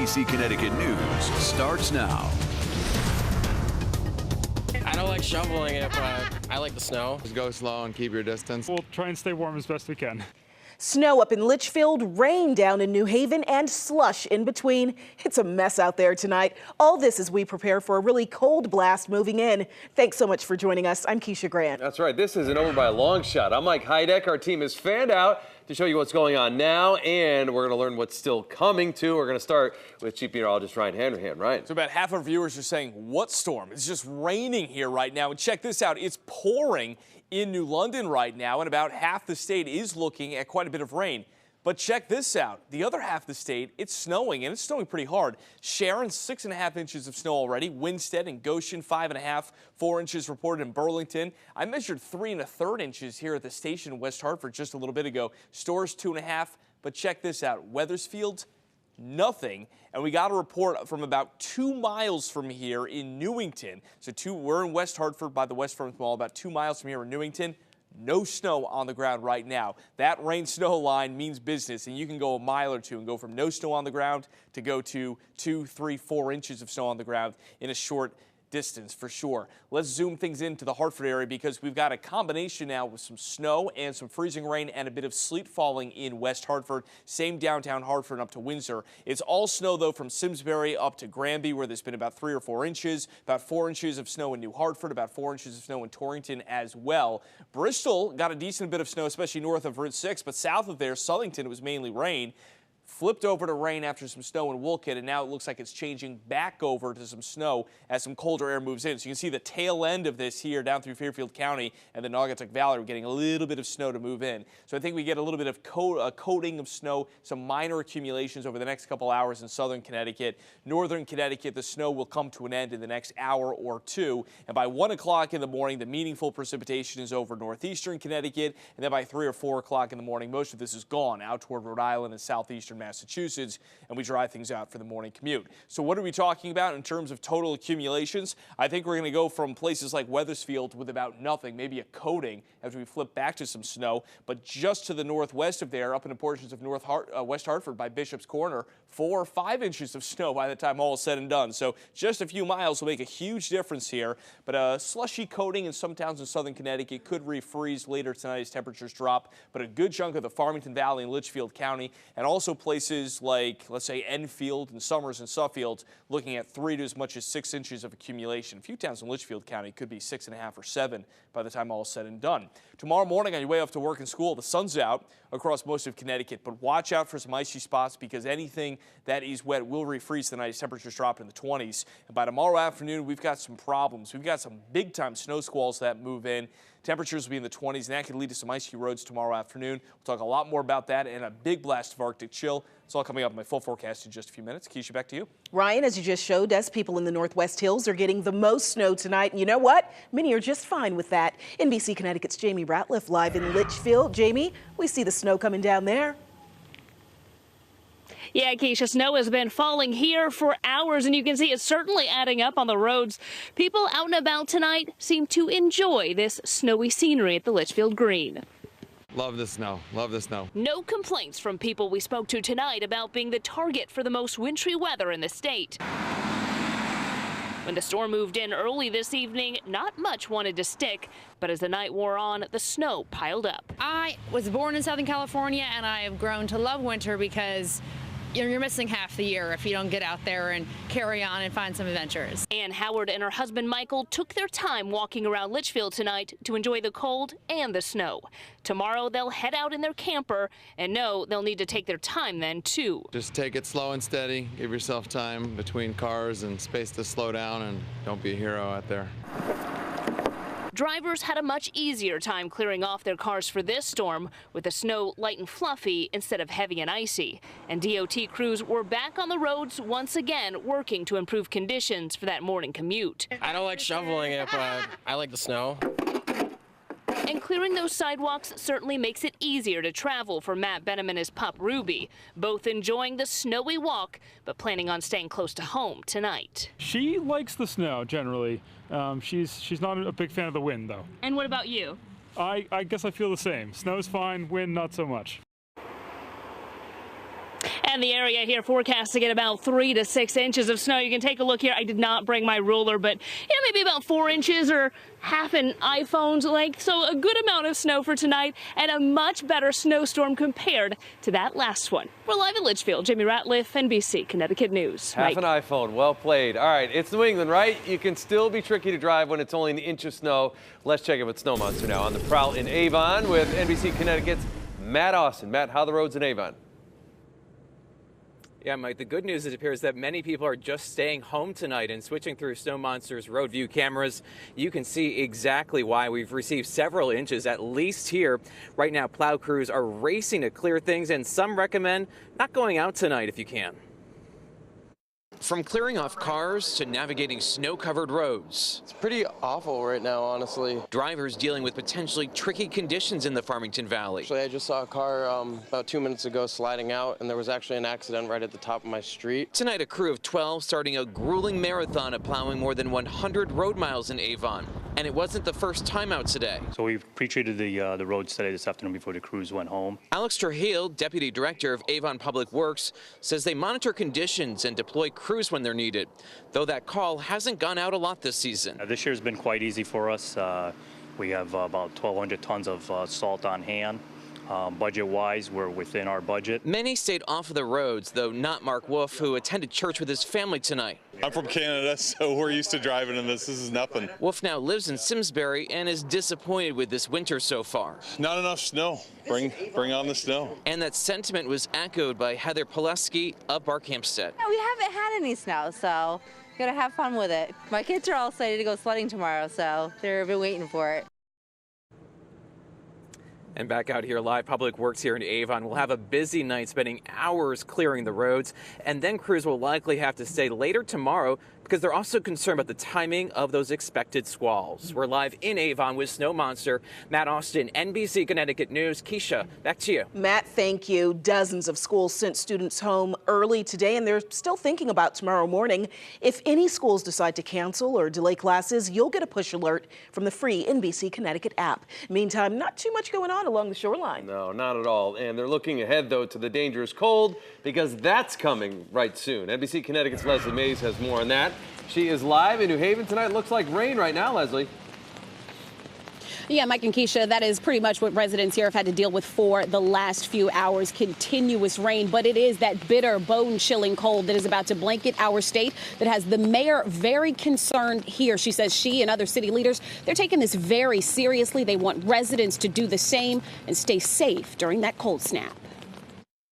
NBC Connecticut News starts now. I don't like shoveling it, but I like the snow. Just go slow and keep your distance. We'll try and stay warm as best we can. Snow up in Litchfield, rain down in New Haven, and slush in between. It's a mess out there tonight. All this as we prepare for a really cold blast moving in. Thanks so much for joining us. I'm Keisha Grant. That's right. This isn't over by a long shot. I'm Mike Heideck. Our team is fanned out to show you what's going on now, and we're going to learn what's still coming, too. We're going to start with Chief Meteorologist Ryan Hanrahan. Ryan. So about half our viewers are saying, what storm? It's just raining here right now. And check this out. It's pouring in New London right now, and about half the state is looking at quite a bit of rain. But check this out. The other half of the state, it's snowing, and it's snowing pretty hard. Sharon, 6.5 inches of snow already. Winstead and Goshen, 5.5, 4 inches reported in Burlington. I measured 3 1/3 inches here at the station in West Hartford just a little bit ago. Storrs, 2.5. But check this out. Weathersfield, nothing. And we got a report from about 2 miles from here in Newington. So we're in West Hartford by the West Front Mall, about 2 miles from here in Newington. No snow on the ground right now. That rain-snow line means business, and you can go a mile or two and go from no snow on the ground to go to 2, 3, 4 inches of snow on the ground in a short distance for sure. Let's zoom things into the Hartford area because we've got a combination now with some snow and some freezing rain and a bit of sleet falling in West Hartford. Same downtown Hartford up to Windsor. It's all snow though from Simsbury up to Granby where there's been about 3 or 4 inches. About 4 inches of snow in New Hartford, about 4 inches of snow in Torrington as well. Bristol got a decent bit of snow, especially north of Route 6, but south of there, Southington, it was mainly rain. Flipped over to rain after some snow in Woolkit, and now it looks like it's changing back over to some snow as some colder air moves in. So you can see the tail end of this here down through Fairfield County and the Naugatuck Valley. We're getting a little bit of snow to move in. So I think we get a little bit of coating of snow, some minor accumulations over the next couple hours in southern Connecticut. Northern Connecticut, the snow will come to an end in the next hour or two. And by 1 o'clock in the morning, the meaningful precipitation is over northeastern Connecticut. And then by 3 or 4 o'clock in the morning, most of this is gone out toward Rhode Island and southeastern Massachusetts, and we dry things out for the morning commute. So what are we talking about in terms of total accumulations? I think we're going to go from places like Weathersfield with about nothing, maybe a coating as we flip back to some snow, but just to the northwest of there, up into portions of West Hartford by Bishop's Corner, 4 or 5 inches of snow by the time all is said and done. So just a few miles will make a huge difference here, but a slushy coating in some towns in southern Connecticut could refreeze later tonight as temperatures drop, but a good chunk of the Farmington Valley and Litchfield County, and also places like, let's say, Enfield and Somers and Suffield, looking at 3 to as much as 6 inches of accumulation. A few towns in Litchfield County could be 6.5 or 7 by the time all is said and done. Tomorrow morning on your way off to work and school, the sun's out across most of Connecticut, but watch out for some icy spots because anything that is wet will refreeze tonight as temperatures drop in the 20s. And by tomorrow afternoon, we've got some problems. We've got some big-time snow squalls that move in. Temperatures will be in the 20s, and that could lead to some icy roads tomorrow afternoon. We'll talk a lot more about that and a big blast of Arctic chill. It's all coming up in my full forecast in just a few minutes. Keisha, back to you. Ryan, as you just showed us, people in the Northwest Hills are getting the most snow tonight. And you know what? Many are just fine with that. NBC Connecticut's Jamie Ratliff live in Litchfield. Jamie, we see the snow coming down there. Yeah, Keisha, snow has been falling here for hours, and you can see it's certainly adding up on the roads. People out and about tonight seem to enjoy this snowy scenery at the Litchfield Green. Love the snow. Love the snow. No complaints from people we spoke to tonight about being the target for the most wintry weather in the state. When the storm moved in early this evening, not much wanted to stick, but as the night wore on, the snow piled up. I was born in Southern California, and I have grown to love winter because you're missing half the year if you don't get out there and carry on and find some adventures. Ann Howard and her husband Michael took their time walking around Litchfield tonight to enjoy the cold and the snow. Tomorrow they'll head out in their camper and know they'll need to take their time then too. Just take it slow and steady. Give yourself time between cars and space to slow down, and don't be a hero out there. Drivers had a much easier time clearing off their cars for this storm, with the snow light and fluffy instead of heavy and icy. And DOT crews were back on the roads once again, working to improve conditions for that morning commute. I don't like shoveling it, but I like the snow. And clearing those sidewalks certainly makes it easier to travel for Matt Benham and his pup Ruby, both enjoying the snowy walk, but planning on staying close to home tonight. She likes the snow generally. She's not a big fan of the wind though. And what about you? I guess I feel the same. Snow's fine, wind not so much. And the area here forecast to get about 3 to 6 inches of snow. You can take a look here. I did not bring my ruler, but maybe about 4 inches or half an iPhone's length. So a good amount of snow for tonight and a much better snowstorm compared to that last one. We're live in Litchfield. Jamie Ratliff, NBC Connecticut News. Half an iPhone. Well played. All right. It's New England, right? You can still be tricky to drive when it's only an inch of snow. Let's check in with Snow Monster now on the prowl in Avon with NBC Connecticut's Matt Austin. Matt, how are the roads in Avon? Yeah, Mike, the good news is it appears that many people are just staying home tonight and switching through Snow Monster's road view cameras. You can see exactly why we've received several inches, at least here. Right now, plow crews are racing to clear things, and some recommend not going out tonight if you can. From clearing off cars to navigating snow-covered roads. It's pretty awful right now, honestly. Drivers dealing with potentially tricky conditions in the Farmington Valley. Actually, I just saw a car about 2 minutes ago sliding out, and there was actually an accident right at the top of my street. Tonight, a crew of 12 starting a grueling marathon of plowing more than 100 road miles in Avon. And it wasn't the first time out today. So we pre-treated the roads today this afternoon before the crews went home. Alex Trujillo, Deputy Director of Avon Public Works, says they monitor conditions and deploy crews when they're needed, though that call hasn't gone out a lot this season. This year's been quite easy for us. We have about 1,200 tons of salt on hand. Budget-wise, we're within our budget. Many stayed off of the roads, though not Mark Wolf, who attended church with his family tonight. I'm from Canada, so we're used to driving in this. This is nothing. Wolf now lives in Simsbury and is disappointed with this winter so far. Not enough snow. Bring on the snow. And that sentiment was echoed by Heather Pileski of Barkhamsted. We haven't had any snow, so gotta have fun with it. My kids are all excited to go sledding tomorrow, so they've been waiting for it. And back out here live, Public Works here in Avon will have a busy night, spending hours clearing the roads, and then crews will likely have to stay later tomorrow because they're also concerned about the timing of those expected squalls. We're live in Avon with Snow Monster. Matt Austin, NBC Connecticut News. Keisha, back to you. Matt, thank you. Dozens of schools sent students home early today, and they're still thinking about tomorrow morning. If any schools decide to cancel or delay classes, you'll get a push alert from the free NBC Connecticut app. Meantime, not too much going on along the shoreline. No, not at all. And they're looking ahead, though, to the dangerous cold because that's coming right soon. NBC Connecticut's Leslie Mays has more on that. She is live in New Haven tonight. Looks like rain right now, Leslie. Yeah, Mike and Keisha, that is pretty much what residents here have had to deal with for the last few hours. Continuous rain, but it is that bitter, bone-chilling cold that is about to blanket our state that has the mayor very concerned here. She says she and other city leaders, they're taking this very seriously. They want residents to do the same and stay safe during that cold snap.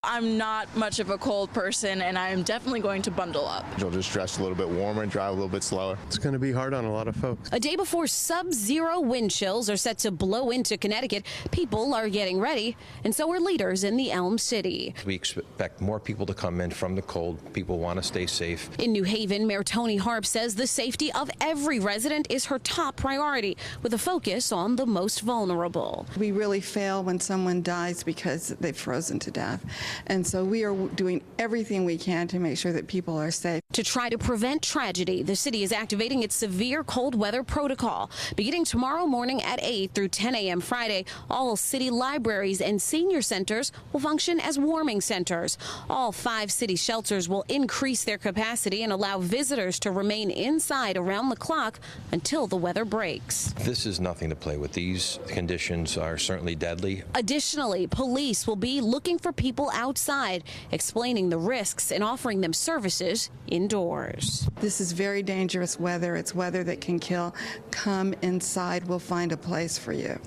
I'm not much of a cold person, and I am definitely going to bundle up. You'll just dress a little bit warmer and drive a little bit slower. It's going to be hard on a lot of folks. A day before sub-zero wind chills are set to blow into Connecticut, people are getting ready, and so are leaders in the Elm City. We expect more people to come in from the cold. People want to stay safe. In New Haven, Mayor Tony Harp says the safety of every resident is her top priority, with a focus on the most vulnerable. We really fail when someone dies because they've frozen to death. And so we are doing everything we can to make sure that people are safe. To try to prevent tragedy, the city is activating its severe cold weather protocol. Beginning tomorrow morning at 8 through 10 a.m. Friday, all city libraries and senior centers will function as warming centers. All 5 city shelters will increase their capacity and allow visitors to remain inside around the clock until the weather breaks. This is nothing to play with. These conditions are certainly deadly. Additionally, police will be looking for people outside, explaining the risks and offering them services indoors. This is very dangerous weather. It's weather that can kill. Come inside. We'll find a place for you.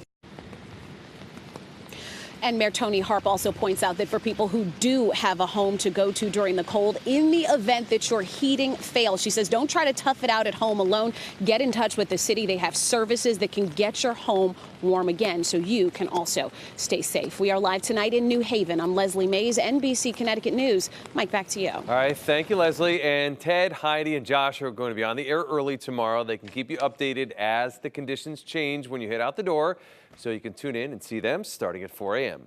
And Mayor Tony Harp also points out that for people who do have a home to go to during the cold, in the event that your heating fails, she says, don't try to tough it out at home alone. Get in touch with the city. They have services that can get your home warm again so you can also stay safe. We are live tonight in New Haven. I'm Leslie Mays, NBC Connecticut News. Mike, back to you. All right. Thank you, Leslie. And Ted, Heidi, and Josh are going to be on the air early tomorrow. They can keep you updated as the conditions change when you head out the door, so you can tune in and see them starting at 4 a.m.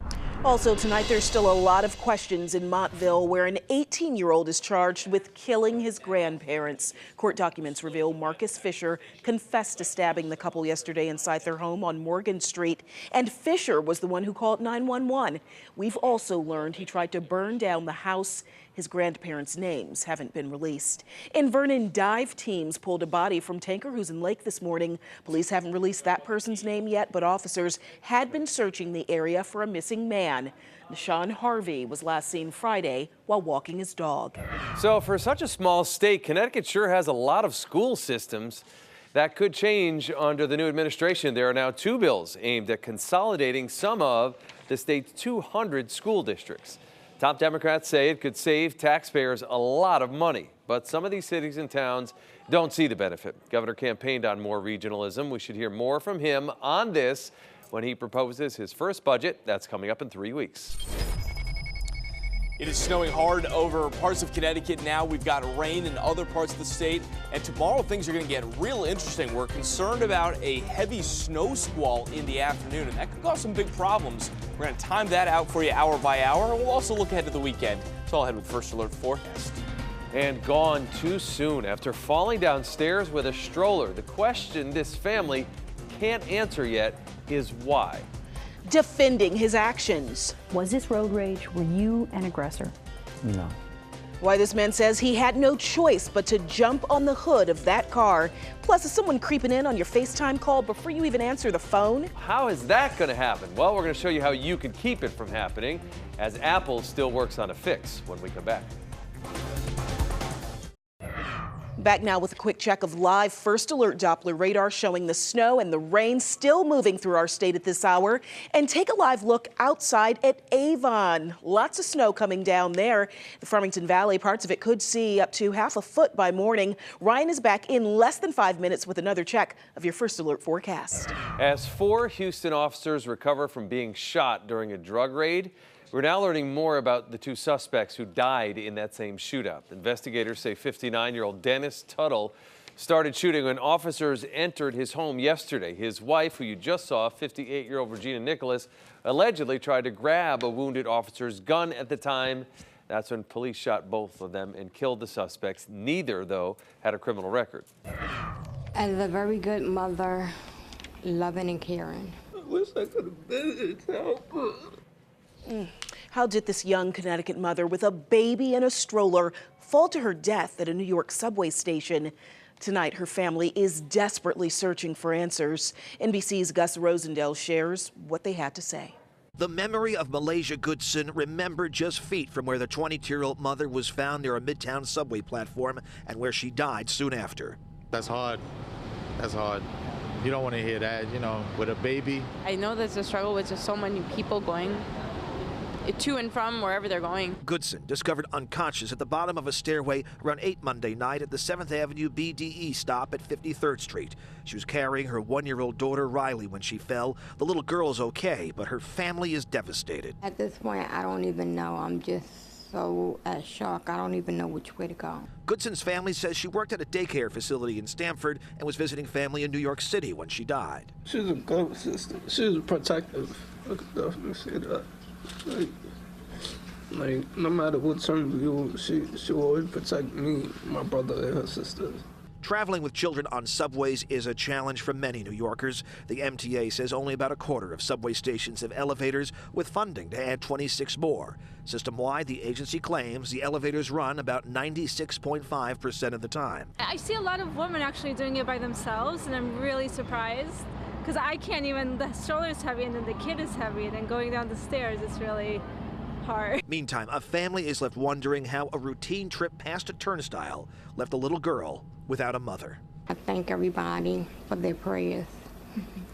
Also tonight, there's still a lot of questions in Montville, where an 18-year-old is charged with killing his grandparents. Court documents reveal Marcus Fisher confessed to stabbing the couple yesterday inside their home on Morgan Street, and Fisher was the one who called 911. We've also learned he tried to burn down the house. His grandparents' names haven't been released. In Vernon, dive teams pulled a body from Tanker Hoosian Lake this morning. Police haven't released that person's name yet, but officers had been searching the area for a missing man. Deshaun Harvey was last seen Friday while walking his dog. So for such a small state, Connecticut sure has a lot of school systems. That could change under the new administration. There are now 2 bills aimed at consolidating some of the state's 200 school districts. Top Democrats say it could save taxpayers a lot of money, but some of these cities and towns don't see the benefit. Governor campaigned on more regionalism. We should hear more from him on this when he proposes his first budget. That's coming up in 3 weeks. It is snowing hard over parts of Connecticut now. We've got rain in other parts of the state. And tomorrow things are going to get real interesting. We're concerned about a heavy snow squall in the afternoon, and that could cause some big problems. We're going to time that out for you hour by hour. And we'll also look ahead to the weekend. So I'll head with First Alert Forecast. And gone too soon after falling downstairs with a stroller. The question this family can't answer yet is why. Defending his actions. Was this road rage? Were you an aggressor? No. Why this man says he had no choice but to jump on the hood of that car. Plus, is someone creeping in on your FaceTime call before you even answer the phone? How is that going to happen? Well, we're going to show you how you can keep it from happening, as Apple still works on a fix when we come back. Back now with a quick check of live First Alert Doppler radar showing the snow and the rain still moving through our state at this hour. And take a live look outside at Avon. Lots of snow coming down there. The Farmington Valley, parts of it could see up to half a foot by morning. Ryan is back in less than 5 minutes with another check of your First Alert forecast. As 4 Houston officers recover from being shot during a drug raid, we're now learning more about the 2 suspects who died in that same shootout. Investigators say 59-year-old Dennis Tuttle started shooting when officers entered his home yesterday. His wife, who you just saw, 58-year-old Regina Nicholas, allegedly tried to grab a wounded officer's gun at the time. That's when police shot both of them and killed the suspects. Neither, though, had a criminal record. As a very good mother, loving and caring. I wish I could have been in. How did this young Connecticut mother with a baby in a stroller fall to her death at a New York subway station? Tonight, her family is desperately searching for answers. NBC's Gus Rosendale shares what they had to say. The memory of Malaysia Goodson, remembered just feet from where the 22-year-old mother was found near a Midtown subway platform and where she died soon after. That's hard. That's hard. You don't want to hear that, you know, with a baby. I know there's a struggle with just so many people going to and from wherever they're going. Goodson discovered unconscious at the bottom of a stairway around 8 Monday night at the 7th Avenue BDE stop at 53rd Street. She was carrying her 1-year-old daughter Riley when she fell. The little girl is okay, but her family is devastated. At this point, I don't even know. I'm just so shocked. I don't even know which way to go. Goodson's family says she worked at a daycare facility in Stamford and was visiting family in New York City when she died. She was a good assistant. She was protective. I could definitely say that. Like, no matter what terms we use, she will always protect me, my brother, and her sisters. Traveling with children on subways is a challenge for many New Yorkers. The MTA says only about a quarter of subway stations have elevators, with funding to add 26 more. System-wide, the agency claims the elevators run about 96.5% of the time. I see a lot of women actually doing it by themselves, and I'm really surprised. Because I can't even, the stroller is heavy and then the kid is heavy, and then going down the stairs is really hard. Meantime, a family is left wondering how a routine trip past a turnstile left a little girl without a mother. I thank everybody for their prayers,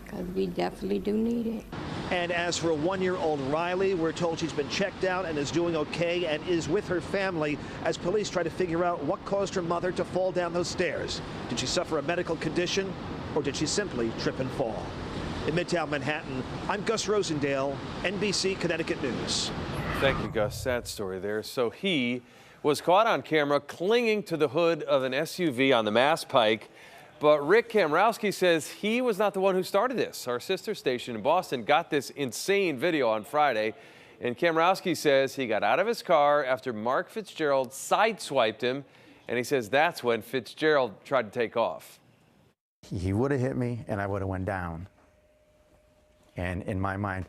because we definitely do need it. And as for 1-year-old Riley, we're told she's been checked out and is doing okay and is with her family as police try to figure out what caused her mother to fall down those stairs. Did she suffer a medical condition, or did she simply trip and fall? In Midtown Manhattan, I'm Gus Rosendale, NBC Connecticut News. Thank you, Gus. Sad story there. So he was caught on camera clinging to the hood of an SUV on the Mass Pike. But Rick Kamrowski says he was not the one who started this. Our sister station in Boston got this insane video on Friday. And Kamrowski says he got out of his car after Mark Fitzgerald sideswiped him, and he says that's when Fitzgerald tried to take off. He would have hit me, and I would have went down. And in my mind,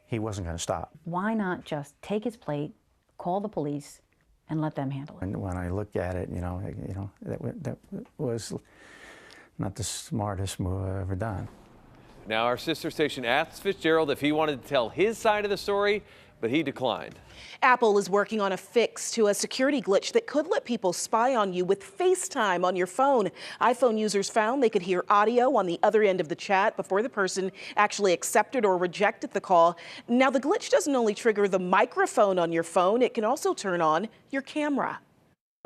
he wasn't going to stop. Why not just take his plate, call the police, and let them handle it? And when I look at it, that was not the smartest move I've ever done. Now, our sister station asked Fitzgerald if he wanted to tell his side of the story, but he declined. Apple is working on a fix to a security glitch that could let people spy on you with FaceTime on your phone. iPhone users found they could hear audio on the other end of the chat before the person actually accepted or rejected the call. Now, the glitch doesn't only trigger the microphone on your phone, it can also turn on your camera.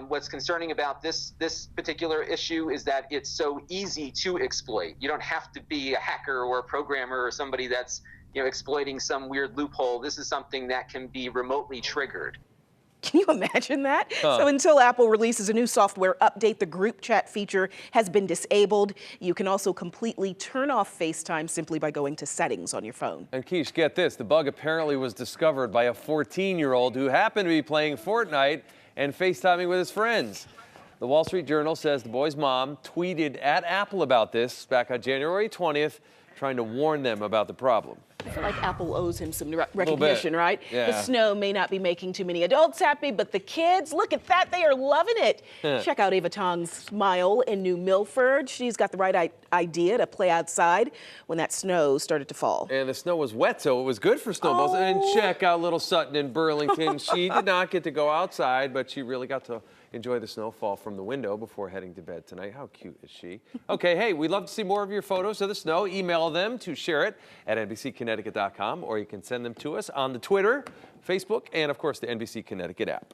What's concerning about this particular issue is that it's so easy to exploit. You don't have to be a hacker or a programmer or somebody that's exploiting some weird loophole. This is something that can be remotely triggered. Can you imagine that? So until Apple releases a new software update, the group chat feature has been disabled. You can also completely turn off FaceTime simply by going to settings on your phone. And Keish, get this. The bug apparently was discovered by a 14-year-old who happened to be playing Fortnite and FaceTiming with his friends. The Wall Street Journal says the boy's mom tweeted at Apple about this back on January 20th, trying to warn them about the problem. I feel like Apple owes him some recognition, right? Yeah. The snow may not be making too many adults happy, but the kids, look at that, they are loving it. Check out Ava Tong's smile in New Milford. She's got the right idea to play outside when that snow started to fall. And the snow was wet, so it was good for snowballs. And check out little Sutton in Burlington. She did not get to go outside, but she really got to enjoy the snowfall from the window before heading to bed tonight. How cute is she? Okay, hey, we'd love to see more of your photos of the snow. Email them to share it at NBCConnecticut.com, or you can send them to us on the Twitter, Facebook, and of course the NBC Connecticut app.